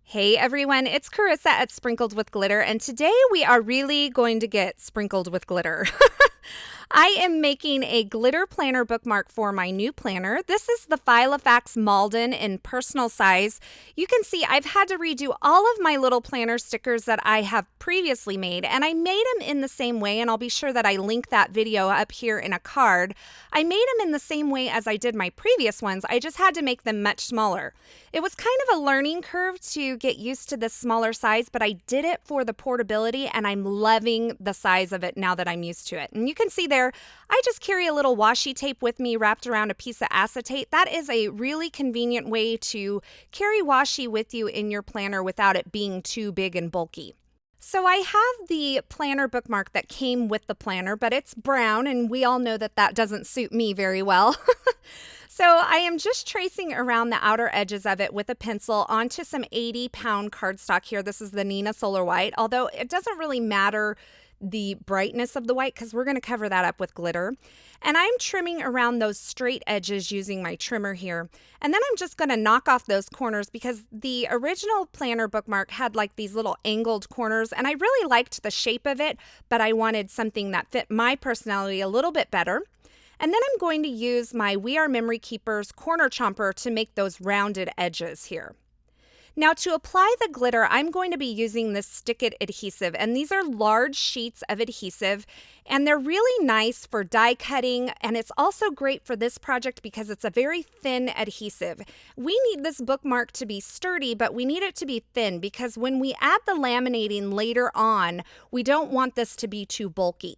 Hey everyone, it's Carissa at Sprinkled with Glitter, and today we are really going to get sprinkled with glitter. I am making a glitter planner bookmark for my new planner. This is the Filofax Malden in personal size. You can see I've had to redo all of my little planner stickers that I have previously made, and I made them in the same way, and I'll be sure that I link that video up here in a card. I made them in the same way as I did my previous ones. I just had to make them much smaller. It was kind of a learning curve to get used to this smaller size, but I did it for the portability, and I'm loving the size of it now that I'm used to it. And you can see there, I just carry a little washi tape with me wrapped around a piece of acetate. That is a really convenient way to carry washi with you in your planner without it being too big and bulky. So I have the planner bookmark that came with the planner, but it's brown, and we all know that that doesn't suit me very well. So I am just tracing around the outer edges of it with a pencil onto some 80-pound cardstock here. This is the Nina Solar White, although it doesn't really matter the brightness of the white because we're going to cover that up with glitter. And I'm trimming around those straight edges using my trimmer here. And then I'm just going to knock off those corners because the original planner bookmark had like these little angled corners, and I really liked the shape of it, but I wanted something that fit my personality a little bit better. And then I'm going to use my We Are Memory Keepers corner chomper to make those rounded edges here. Now to apply the glitter, I'm going to be using this Stick It adhesive, and these are large sheets of adhesive, and they're really nice for die cutting, and it's also great for this project because it's a very thin adhesive. We need this bookmark to be sturdy, but we need it to be thin because when we add the laminating later on, we don't want this to be too bulky.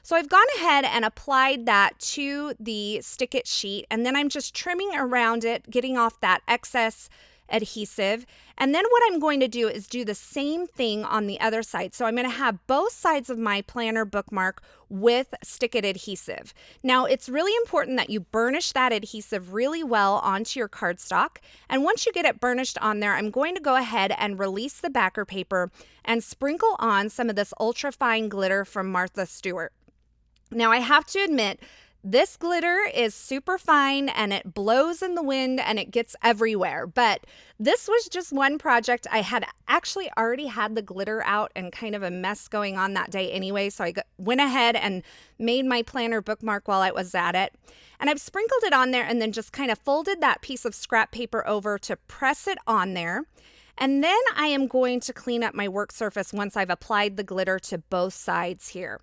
So I've gone ahead and applied that to the Stick It sheet, and then I'm just trimming around it, getting off that excess adhesive. And then what I'm going to do is do the same thing on the other side. So I'm going to have both sides of my planner bookmark with Stick It adhesive. Now it's really important that you burnish that adhesive really well onto your cardstock. And once you get it burnished on there, I'm going to go ahead and release the backer paper and sprinkle on some of this ultra fine glitter from Martha Stewart. Now I have to admit, this glitter is super fine and it blows in the wind and it gets everywhere. But this was just one project. I had actually already had the glitter out and kind of a mess going on that day anyway. So I went ahead and made my planner bookmark while I was at it. And I've sprinkled it on there and then just kind of folded that piece of scrap paper over to press it on there. And then I am going to clean up my work surface once I've applied the glitter to both sides here.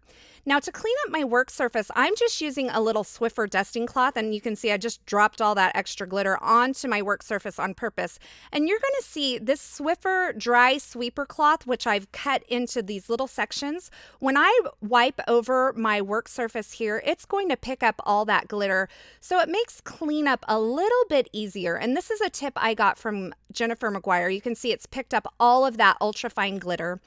Now to clean up my work surface, I'm just using a little Swiffer dusting cloth, and you can see I just dropped all that extra glitter onto my work surface on purpose. And you're going to see this Swiffer dry sweeper cloth, which I've cut into these little sections. When I wipe over my work surface here, it's going to pick up all that glitter. So it makes cleanup a little bit easier. And this is a tip I got from Jennifer McGuire. You can see it's picked up all of that ultra fine glitter.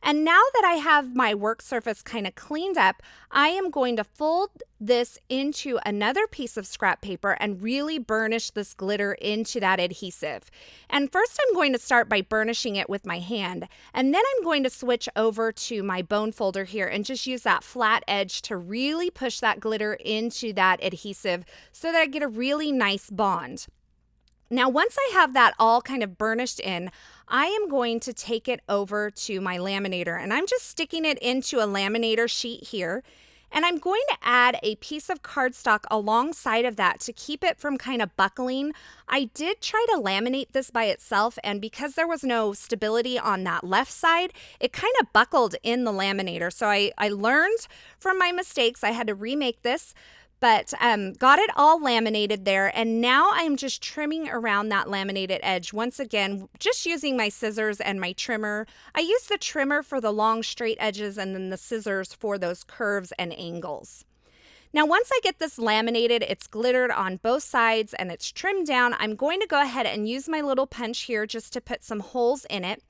And now that I have my work surface kind of cleaned up, I am going to fold this into another piece of scrap paper and really burnish this glitter into that adhesive. And first I'm going to start by burnishing it with my hand, and then I'm going to switch over to my bone folder here and just use that flat edge to really push that glitter into that adhesive so that I get a really nice bond. Now, once I have that all kind of burnished in, I am going to take it over to my laminator, and I'm just sticking it into a laminator sheet here. And I'm going to add a piece of cardstock alongside of that to keep it from kind of buckling. I did try to laminate this by itself, and because there was no stability on that left side, it kind of buckled in the laminator. So I learned from my mistakes. I had to remake this. But got it all laminated there, and now I'm just trimming around that laminated edge. Once again, just using my scissors and my trimmer. I use the trimmer for the long straight edges and then the scissors for those curves and angles. Now once I get this laminated, it's glittered on both sides and it's trimmed down, I'm going to go ahead and use my little punch here just to put some holes in it.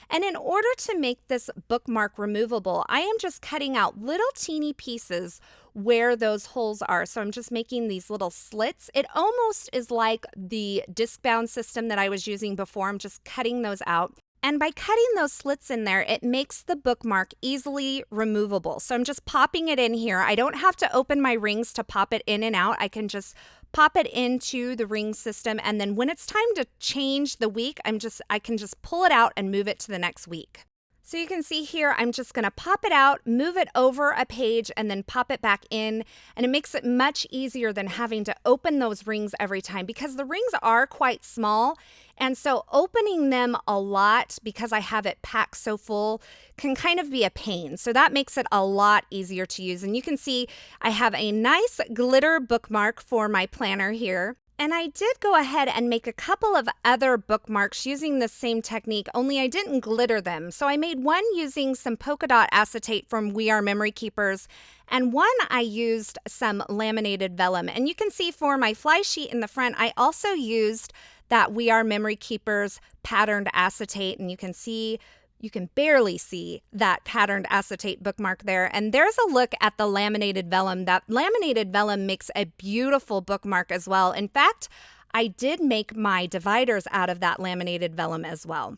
And in order to make this bookmark removable, I am just cutting out little teeny pieces where those holes are. So I'm just making these little slits. It almost is like the disc bound system that I was using before. I'm just cutting those out. And by cutting those slits in there, it makes the bookmark easily removable. So I'm just popping it in here. I don't have to open my rings to pop it in and out. I can just pop it into the ring system, and then when it's time to change the week, I can just pull it out and move it to the next week. So you can see here, I'm just going to pop it out, move it over a page, and then pop it back in. And it makes it much easier than having to open those rings every time, because the rings are quite small. And so opening them a lot, because I have it packed so full, can kind of be a pain. So that makes it a lot easier to use. And you can see I have a nice glitter bookmark for my planner here. And I did go ahead and make a couple of other bookmarks using the same technique, only I didn't glitter them. So I made one using some polka dot acetate from We Are Memory Keepers, and one I used some laminated vellum. And you can see for my fly sheet in the front, I also used that We Are Memory Keepers patterned acetate, and you can barely see that patterned acetate bookmark there. And there's a look at the laminated vellum. That laminated vellum makes a beautiful bookmark as well. In fact, I did make my dividers out of that laminated vellum as well.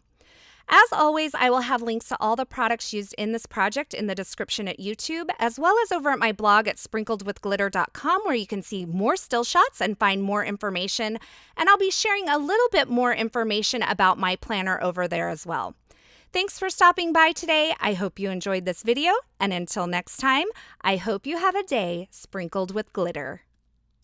As always, I will have links to all the products used in this project in the description at YouTube, as well as over at my blog at sprinkledwithglitter.com, where you can see more still shots and find more information. And I'll be sharing a little bit more information about my planner over there as well. Thanks for stopping by today. I hope you enjoyed this video, and until next time, I hope you have a day sprinkled with glitter.